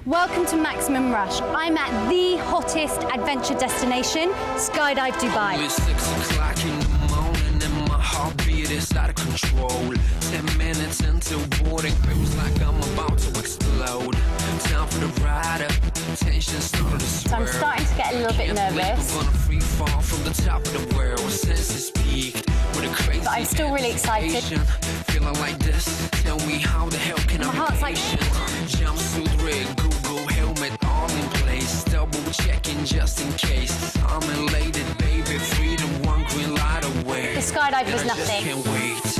Welcome to Maximum Rush. I'm at the hottest adventure destination, Skydive Dubai. It's 6 o'clock in the morning and my heartbeat is out of control. 10 minutes until boarding, feels like I'm about to explode. Time for the ride up, tension started to swirl. So I'm starting to get a little bit nervous. I'm gonna free fall from the top of the world, senses peaked with a crazy. But I'm still really excited. Feeling like this, tell me how the hell can I be heart's like... Jumpsuit rig, Google helmet, all in place. Double checking just in case. I'm elated, baby, freedom, one green light away. The skydive was nothing. Can't wait.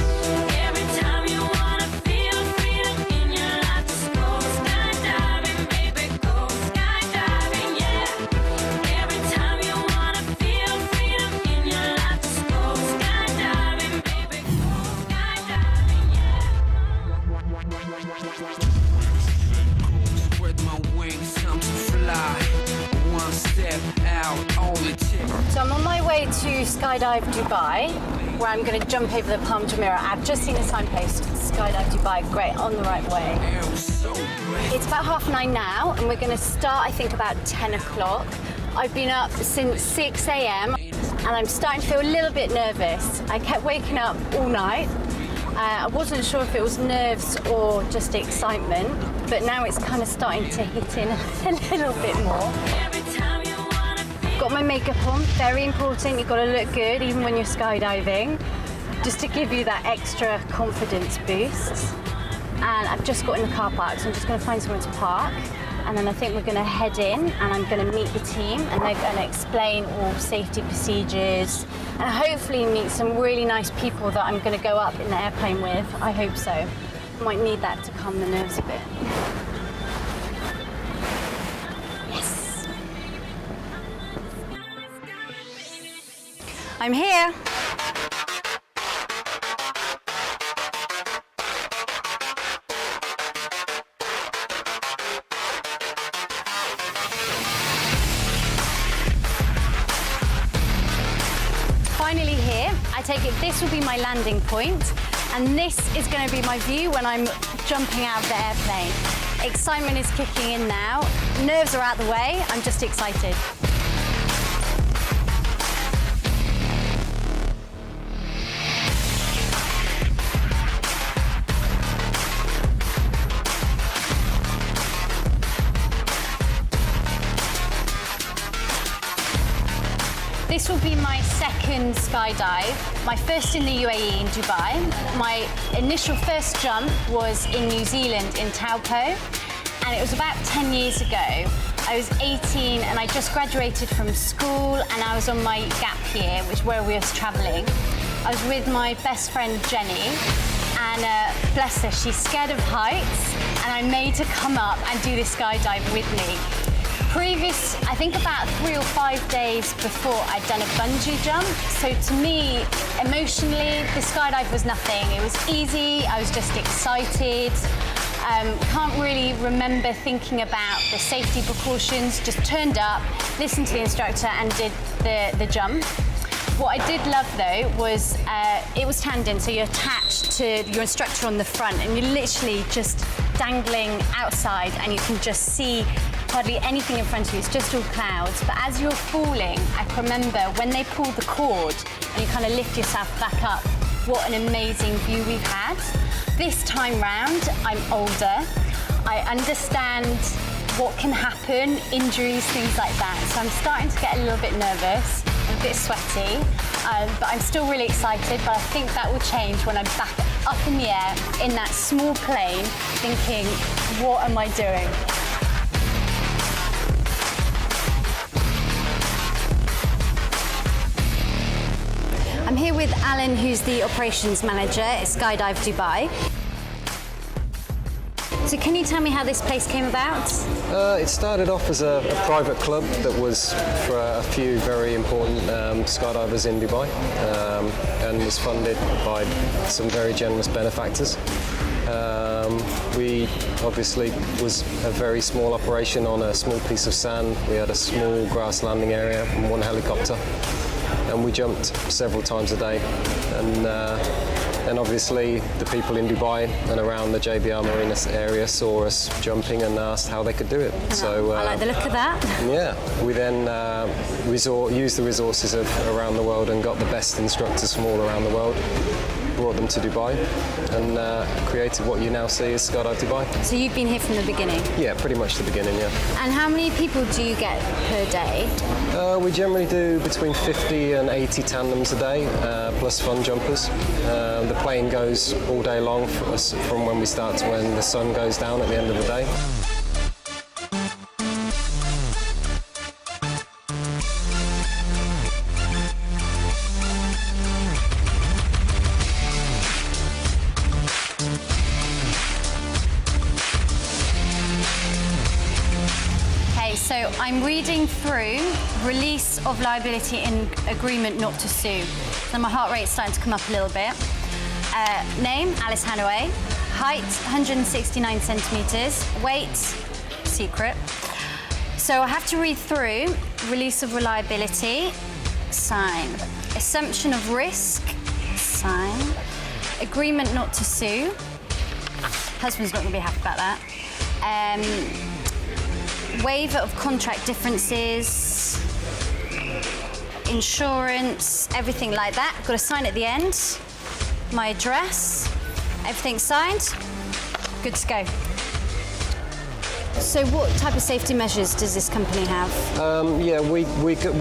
Every time you wanna feel freedom in your life, just go skydiving, baby, go skydiving, yeah. Every time you wanna feel freedom in your life, just go skydiving, baby, go skydiving, yeah. Spread my wings, time to fly. One step out, all it takes. So I'm on my way to Skydive Dubai, where I'm going to jump over the Palm Jumeirah. I've just seen a signpost, Skydive Dubai. Great, on the right way. It's about 9:30 now, and we're going to start, I think, about 10 o'clock. I've been up since 6 a.m. and I'm starting to feel a little bit nervous. I kept waking up all night. I wasn't sure if it was nerves or just excitement, but now it's kind of starting to hit in a little bit more. Got my makeup on, very important. You've got to look good even when you're skydiving, just to give you that extra confidence boost. And I've just got in the car park, so I'm just going to find somewhere to park. And then I think we're going to head in and I'm going to meet the team and they're going to explain all safety procedures and hopefully meet some really nice people that I'm going to go up in the airplane with. I hope so. Might need that to calm the nerves a bit. Yes. I'm here. Finally here. I take it this will be my landing point, and this is going to be my view when I'm jumping out of the airplane. Excitement is kicking in now. Nerves are out the way. I'm just excited. This will be my second skydive, my first in the UAE in Dubai. My initial first jump was in New Zealand in Taupo, and it was about 10 years ago. I was 18 and I just graduated from school and I was on my gap year, which where we was traveling. I was with my best friend Jenny, and bless her, she's scared of heights, and I made her come up and do this skydive with me. I think about 3 or 5 days before I'd done a bungee jump. So to me, emotionally, the skydive was nothing. It was easy, I was just excited. Can't really remember thinking about the safety precautions, just turned up, listened to the instructor and did the jump. What I did love though was it was tandem, so you're attached to your instructor on the front and you're literally just dangling outside and you can just see hardly anything in front of you, it's just all clouds. But as you're falling, I can remember when they pull the cord and you kind of lift yourself back up, what an amazing view we've had. This time round, I'm older. I understand what can happen, injuries, things like that. So I'm starting to get a little bit nervous, I'm a bit sweaty, but I'm still really excited, but I think that will change when I'm back up in the air in that small plane thinking, what am I doing? I'm here with Alan, who's the operations manager at Skydive Dubai. So can you tell me how this place came about? It started off as a private club that was for a few very important skydivers in Dubai and was funded by some very generous benefactors. We obviously was a very small operation on a small piece of sand. We had a small grass landing area and one helicopter, and we jumped several times a day. And And obviously the people in Dubai and around the JBR Marina area saw us jumping and asked how they could do it. So I like the look of that. yeah, we then used the resources of around the world and got the best instructors from all around the world, brought them to Dubai, and created what you now see as Skydive Dubai. So you've been here from the beginning. Yeah, pretty much the beginning, yeah. And how many people do you get per day? We generally do between 50 and 80 tandems a day, plus fun jumpers. The plane goes all day long from when we start to when the sun goes down at the end of the day. So I'm reading through release of liability and agreement not to sue. So my heart rate's starting to come up a little bit. Name, Alice Hanaway. Height, 169 centimetres. Weight, secret. So I have to read through release of reliability, sign. Assumption of risk, sign. Agreement not to sue. Husband's not going to be happy about that. Waiver of contract differences, insurance, everything like that. Got to sign at the end. My address, everything signed. Good to go. So what type of safety measures does this company have? Yeah, we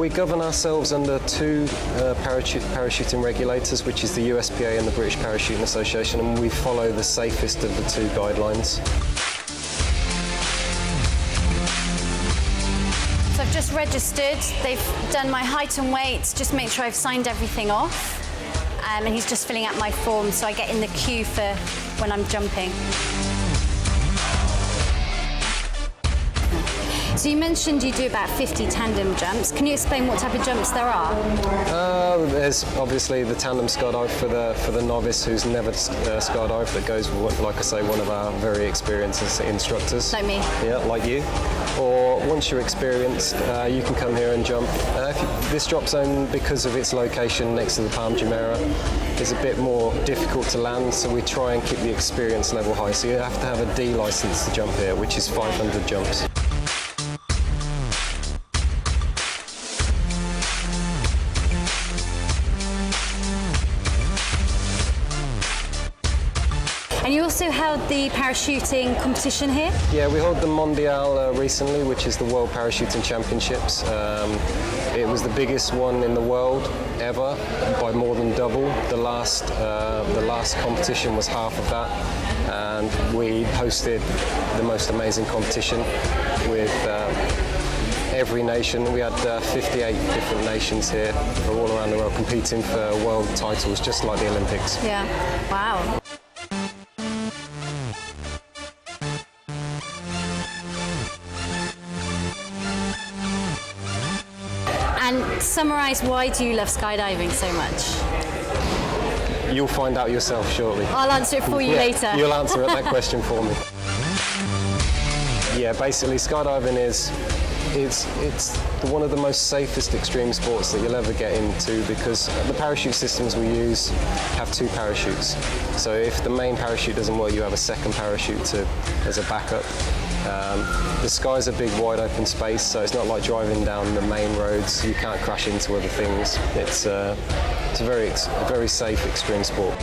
govern ourselves under two parachuting regulators, which is the USPA and the British Parachuting Association, and we follow the safest of the two guidelines. So I've just registered, they've done my height and weight, just make sure I've signed everything off. And he's just filling out my form so I get in the queue for when I'm jumping. So you mentioned you do about 50 tandem jumps. Can you explain what type of jumps there are? There's obviously the tandem skydive for the novice who's never skydived, that goes with, like I say, one of our very experienced instructors. Like me? Yeah, like you. Or once you're experienced, you can come here and jump. This drop zone, because of its location next to the Palm Jumeirah, is a bit more difficult to land, so we try and keep the experience level high. So you have to have a D license to jump here, which is 500 jumps. And you also held the parachuting competition here? Yeah, we held the Mondial recently, which is the World Parachuting Championships. It was the biggest one in the world ever by more than double. The last competition was half of that, and we hosted the most amazing competition with every nation. We had 58 different nations here from all around the world competing for world titles, just like the Olympics. Yeah. Wow. And summarise, why do you love skydiving so much? You'll find out yourself shortly. I'll answer it for you later. You'll answer that question for me. Yeah, basically skydiving it's one of the most safest extreme sports that you'll ever get into, because the parachute systems we use have two parachutes. So if the main parachute doesn't work, you have a second parachute as a backup. The sky's a big wide open space, so it's not like driving down the main roads. You can't crash into other things. It's a very safe extreme sport.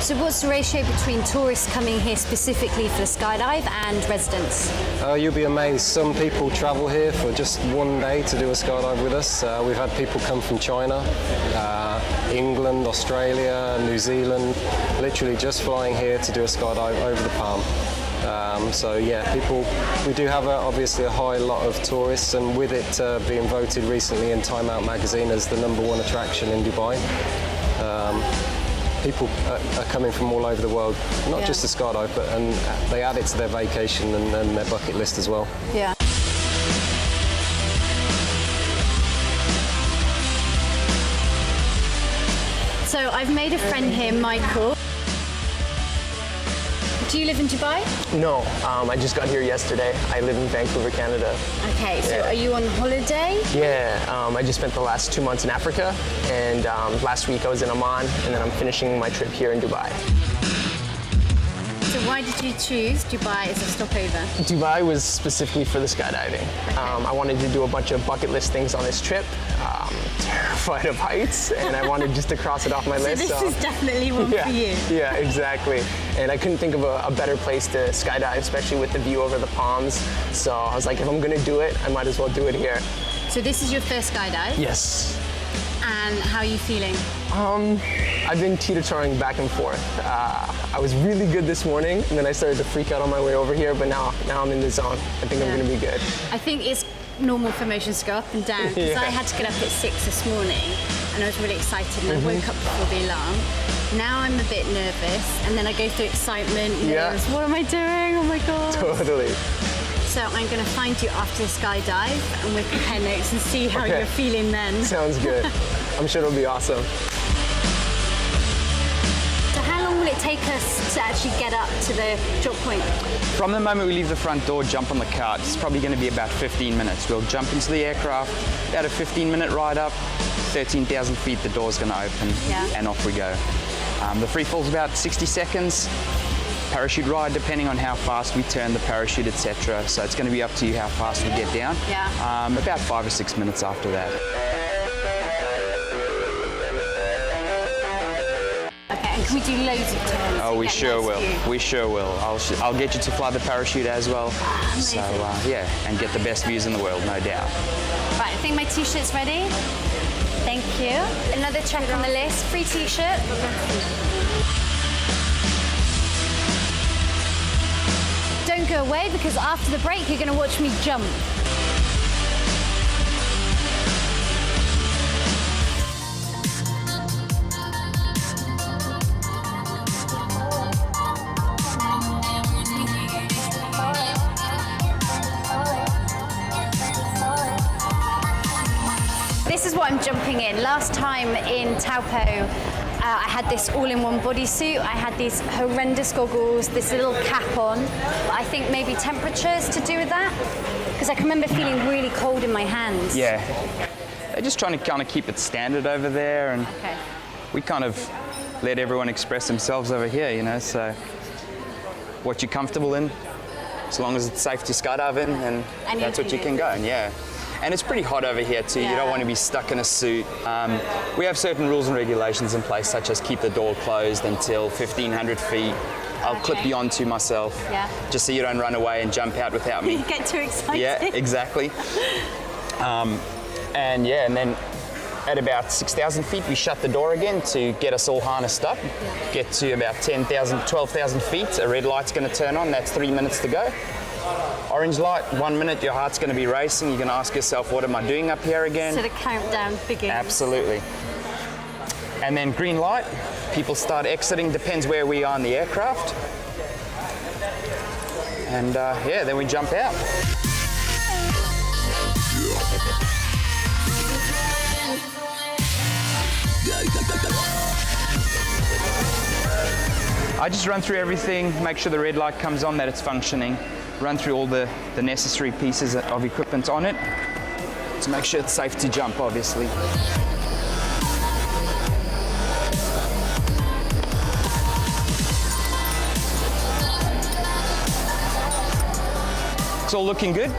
So what's the ratio between tourists coming here specifically for the skydive and residents? You'll be amazed. Some people travel here for just one day to do a skydive with us. We've had people come from China, England, Australia, New Zealand, literally just flying here to do a skydive over the Palm. So yeah, we do have obviously a high lot of tourists, and with it being voted recently in Time Out magazine as the #1 attraction in Dubai, people are coming from all over the world, not just to skydive, but they add it to their vacation and their bucket list as well. Yeah. So I've made a friend here, Michael. Do Do you live in Dubai? No, I just got here yesterday. I live in Vancouver, Canada. Okay, so Yeah. are you on holiday? Yeah, I just spent the last 2 months in Africa, and last week I was in Oman, and then I'm finishing my trip here in Dubai. So why did you choose Dubai as a stopover? Dubai was specifically for the skydiving. I wanted to do a bunch of bucket list things on this trip. Terrified of heights, and I wanted just to cross it off my list. So this is definitely one yeah, for you. yeah, exactly. And I couldn't think of a better place to skydive, especially with the view over the palms. So I was like, if I'm gonna do it, I might as well do it here. So this is your first skydive? Yes. And how are you feeling? I've been teeter-tottering back and forth. I was really good this morning, and then I started to freak out on my way over here, but now I'm in the zone. I think I'm gonna be good. I think it's normal for motions to go up and down, because Yeah. I had to get up at 6 this morning, and I was really excited, and I woke up before the alarm. Now I'm a bit nervous, and then I go through excitement, Yeah. nervous. What am I doing? Oh my God. Totally. So I'm going to find you after the skydive, and we'll compare notes and see how Okay. you're feeling then. Sounds good. I'm sure it'll be awesome. So how long will it take us to actually get up to the drop point? From the moment we leave the front door, jump on the cart, it's probably going to be about 15 minutes. We'll jump into the aircraft, about a 15-minute ride up, 13,000 feet, the door's going to open, Yeah. and off we go. The free fall's about 60 seconds. Parachute ride, depending on how fast we turn the parachute, etc. So it's going to be up to you how fast we get down. Yeah. About 5 or 6 minutes after that. Okay, and can we do loads of turns? Oh, and we get sure nice will. view? We sure will. I'll get you to fly the parachute as well. So amazing. yeah, and get the best views in the world, no doubt. Right, I think my t-shirt's ready. Thank you. Another check on the list, free t-shirt. Don't go away, because after the break you're going to watch me jump. This is what I'm jumping in. Last time in Taupo, I had this all-in-one bodysuit. I had these horrendous goggles, this little cap on. But I think maybe temperatures to do with that, because I can remember feeling really cold in my hands. Yeah. They're just trying to kind of keep it standard over there, and Okay. we kind of let everyone express themselves over here, you know, so what you're comfortable in, as long as it's safe to skydive in, and And that's you what can you do can it. go in, yeah. And it's pretty hot over here too. You Yeah. don't want to be stuck in a suit. We have certain rules and regulations in place, such as keep the door closed until 1,500 feet. I'll clip Okay. you onto myself, Yeah. just so you don't run away and jump out without me. You get too excited. Yeah, exactly. And yeah, and then at about 6,000 feet, we shut the door again to get us all harnessed up. Get to about 10,000, 12,000 feet, a red light's going to turn on. That's 3 minutes to go. Orange light, 1 minute, your heart's going to be racing. You're going to ask yourself, what am I doing up here again? So the countdown begins. Absolutely. And then green light, people start exiting, depends where we are in the aircraft. And yeah, then we jump out. I just run through everything, make sure the red light comes on, that it's functioning, run through all the necessary pieces of equipment on it to make sure it's safe to jump, obviously. It's all looking good.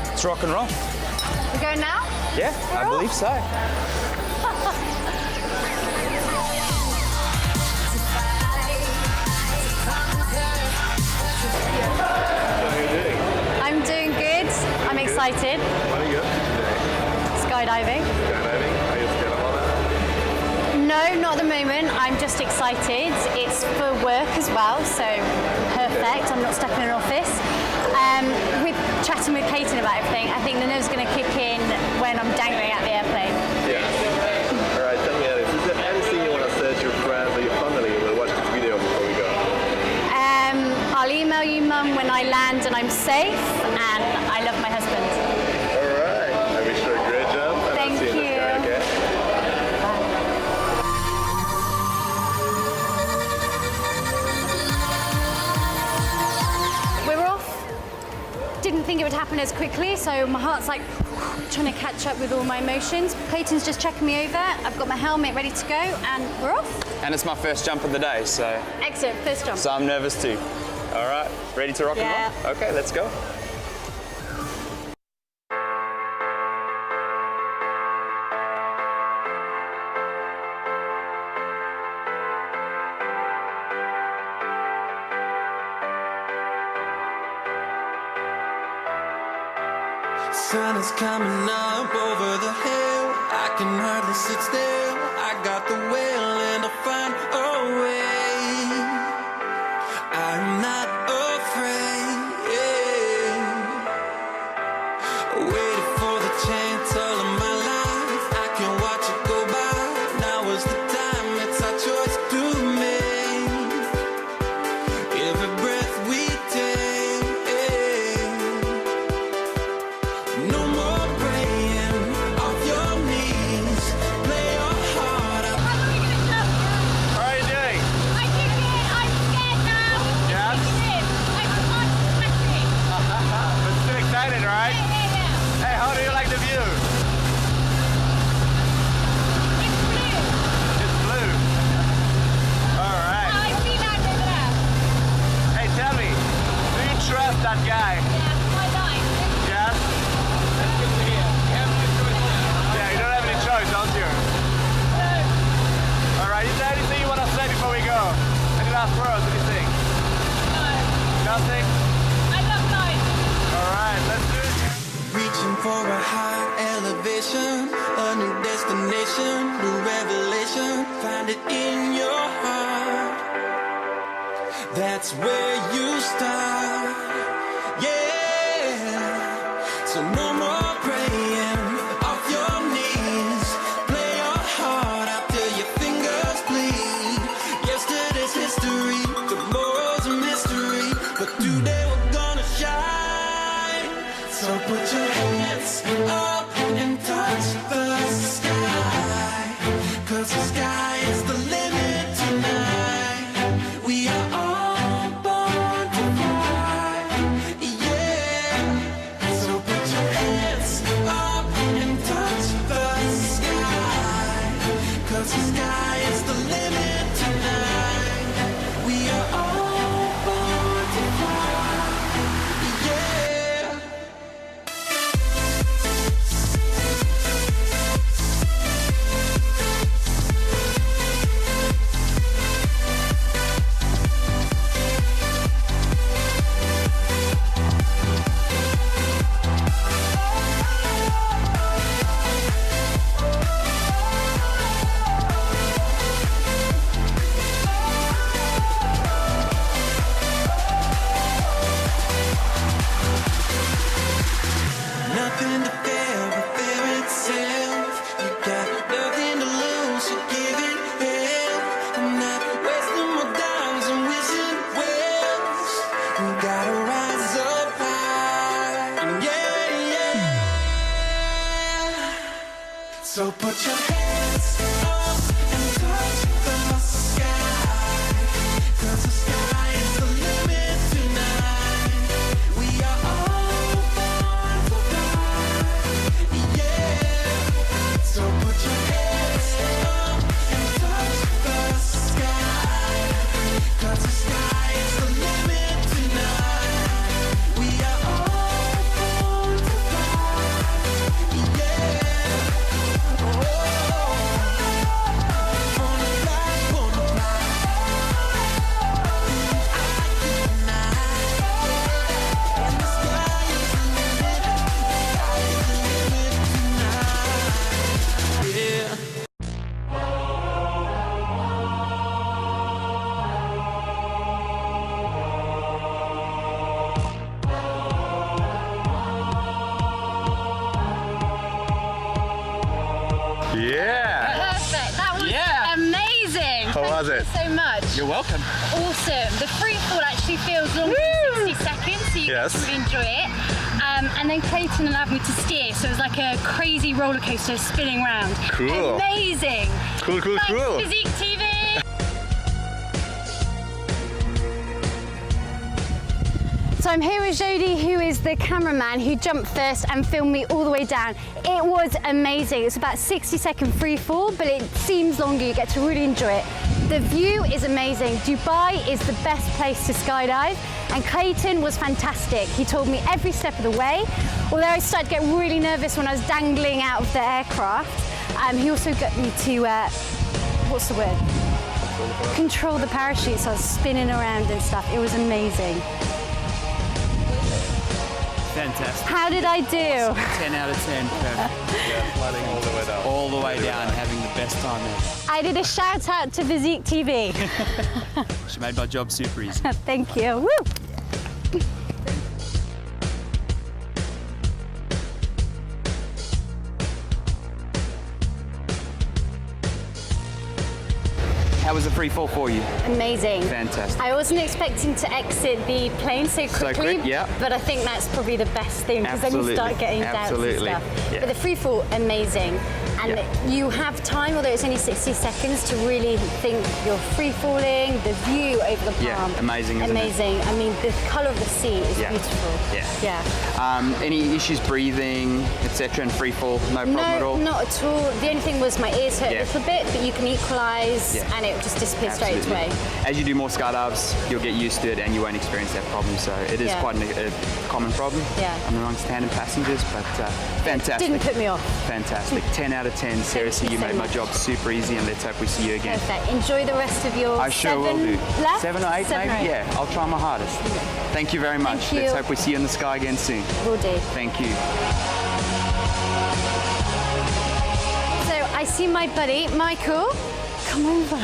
Let's rock and roll. We go now? Yeah, I believe so. I'm doing good. I'm excited. What are you up to today? Skydiving. Skydiving? Are you scared of all that? No, not at the moment. I'm just excited. It's for work as well, so perfect. I'm not stuck in an office. With chatting with Clayton about everything, I think the nerves are going to kick in when I'm dangling at the airplane. Yeah. All right, tell me, Alice, is there anything you want to say to your friends or your family who will watch this video before we go? I'll email you, Mum, when I land and I'm safe, and I love my husband. All right. I wish you a great job. And Thank I'll see you in the sky, you. okay? happen as quickly, so my heart's like trying to catch up with all my emotions. Clayton's just checking me over. I've got my helmet ready to go, and we're off. And it's my first jump of the day, so Excellent, first jump. I'm nervous too. All right, ready to rock Yeah. and roll? Okay, let's go. Sun is coming up over the hill. I can hardly sit still. I got the will and I'll find a way. I'm not afraid. Waited for the chance all of my life. I can watch it go by. Now is the time. It's our choice to make. Every breath we take. No more praying off your knees. Play your heart out. How are we gonna jump? How are you doing? I did it. I'm scared now. Yes? I did it. I can't smash it. But still excited, right? Yeah. Hey, how do you like the view? It's blue. It's blue. All right. I see that over there. Hey, tell me, do you trust that guy? Yeah, my life. Yes? That's good to hear. Yeah, you don't have any choice, don't you? All right, is there anything you want to say before we go? Any last words, anything? No. Nothing? I love life. All right, let's do it. Reaching for a high elevation, a new destination, new revelation. Find it in your heart. That's where you start. Yeah. So no more praying off your knees. Play your heart out till your fingers bleed. Yesterday's history, tomorrow's a mystery, but today we're gonna shine. So put your hands up and touch the sky, 'cause the sky is the limit tonight. We are all born to fly. Yeah. So put your hands up and touch the sky, 'cause the sky is the limit tonight. We are all born to fly. Yeah. Nothing to fear but fear itself. You got nothing to lose, so give it hell. I'm not wasting my dimes and wishing wells. You gotta rise up high. Yeah, yeah. So put your hands up and touch the sky, 'cause the sky is the limit tonight. We are all born to fly. Yeah. So put your hands up and touch the sky, 'cause the sky is the limit tonight. We are all born to fly. Yeah. Yeah. Perfect. That was Yeah. amazing. How was Thank it? you so much. You're welcome. Awesome. The free fall actually feels longer than 60 seconds, so you Yes. can really enjoy it. And then Clayton allowed me to steer, so it was like a crazy roller coaster spinning around. Cool. Amazing. Cool, cool, Thanks, cool. Physique TV. So I'm here with Jody, who is the cameraman who jumped first and filmed me all the way down. It was amazing. It's about 60-second free fall, but it seems longer. You get to really enjoy it. The view is amazing. Dubai is the best place to skydive, and Clayton was fantastic. He told me every step of the way. Although I started to get really nervous when I was dangling out of the aircraft, he also got me to, what's the word? Control the parachute, so I was spinning around and stuff. It was amazing. Fantastic. How did I do? 10 out of 10. Perfect. Sliding all the way down. All the way down, having the best time ever. I did a shout out to Physique TV. She made my job super easy. Thank you. Woo! How was the free fall for you? Amazing. Fantastic. I wasn't expecting to exit the plane so quickly, quick, yeah. but I think that's probably the best thing because then you Absolutely. start getting doubts and Absolutely. stuff. Yeah. But the free fall, amazing. And Yeah. you have time, although it's only 60 seconds, to really think you're free falling, the view over the palm. Yeah, amazing, isn't it? Amazing. I mean, the colour of the sea is Yeah. beautiful. Yeah. Yeah. Any issues breathing, etc., and free fall? No problem at all? No, not at all. The only thing was my ears hurt Yeah. a little bit, but you can equalise Yeah. and it just disappears Absolutely. straight away. As you do more skydives, you'll get used to it and you won't experience that problem. So it is Yeah. quite a common problem Yeah. amongst tandem passengers, but fantastic. Didn't put me off. Fantastic. 10 out of 10. Seriously, you so made my much. job super easy, and let's hope we see you again. Perfect. Enjoy the rest of your I sure will 7 do. left? 7 or 8 7 maybe? or 8. Yeah, I'll try my hardest. Thank you very much. you. Let's hope we see you in the sky again soon. Will do. Thank you. So I see my buddy, Michael. Come over.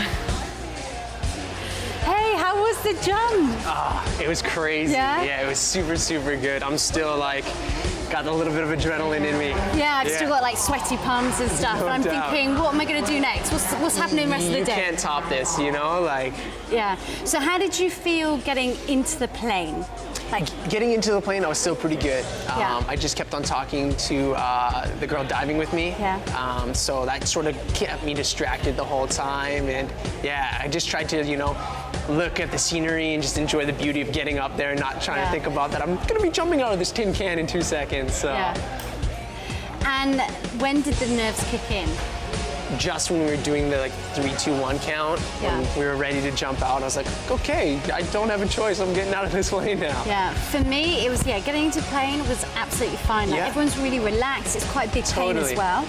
Hey, how was the jump? It was crazy. Yeah? It was super, super good. I'm still like, got a little bit of adrenaline in me. Yeah, I've still got like sweaty palms and stuff. No and I'm doubt. thinking, what am I going to do next? What's happening the rest of the You day? can't top this, you know? Like, Yeah. So how did you feel getting into the plane? Like, getting into the plane, I was still pretty good. Yeah. I just kept on talking to the girl diving with me. Yeah. So that sort of kept me distracted the whole time. And yeah, I just tried to, look at the scenery and just enjoy the beauty of getting up there and not trying Yeah. to think about that I'm gonna be jumping out of this tin can in 2 seconds. So yeah. And when did the nerves kick in? just when we were doing the 3, 2, 1 count, Yeah. when we were ready to jump out, I was like, okay, I don't have a choice. I'm getting out of this plane now. Yeah, for me, it was, getting into plane was absolutely fine. Like, Yeah. everyone's really relaxed. It's quite a big plane as Totally. well.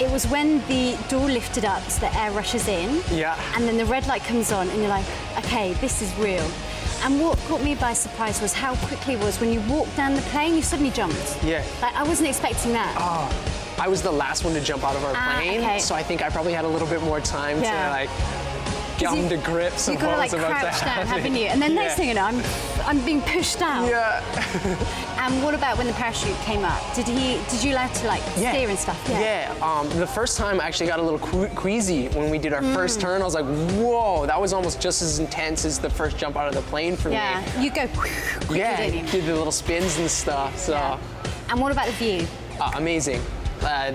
It was when the door lifted up so the air rushes in. Yeah. And then the red light comes on and you're like, okay, this is real. And what caught me by surprise was how quickly it was when you walked down the plane, you suddenly jumped. Yeah. Like, I wasn't expecting that. I was the last one to jump out of our plane, okay. so I think I probably had a little bit more time Yeah. to get you- into grips You of got what to was about to crouch down, happen. haven't you? And then next thing you know, I'm being pushed out. Yeah. And what about when the parachute came up? Did you like to steer and stuff? Yeah. The first time I actually got a little queasy when we did our first turn. I was like, whoa, that was almost just as intense as the first jump out of the plane for Yeah. me. You go quickly, Yeah, don't you? did the little spins and stuff. So Yeah. And what about the view? amazing.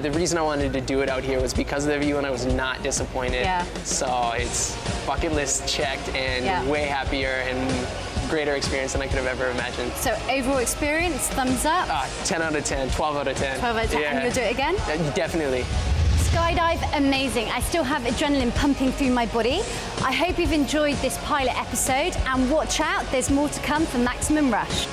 The reason I wanted to do it out here was because of the view, and I was not disappointed. Yeah. So it's bucket list checked, and Yeah. way happier and greater experience than I could have ever imagined. So overall experience, thumbs up, 10 out of 10, 12 out of 10. 12 out of 10, Yeah. and you'll do it again? Definitely. Skydive, amazing. I still have adrenaline pumping through my body. I hope you've enjoyed this pilot episode, and watch out, there's more to come for Maximum Rush.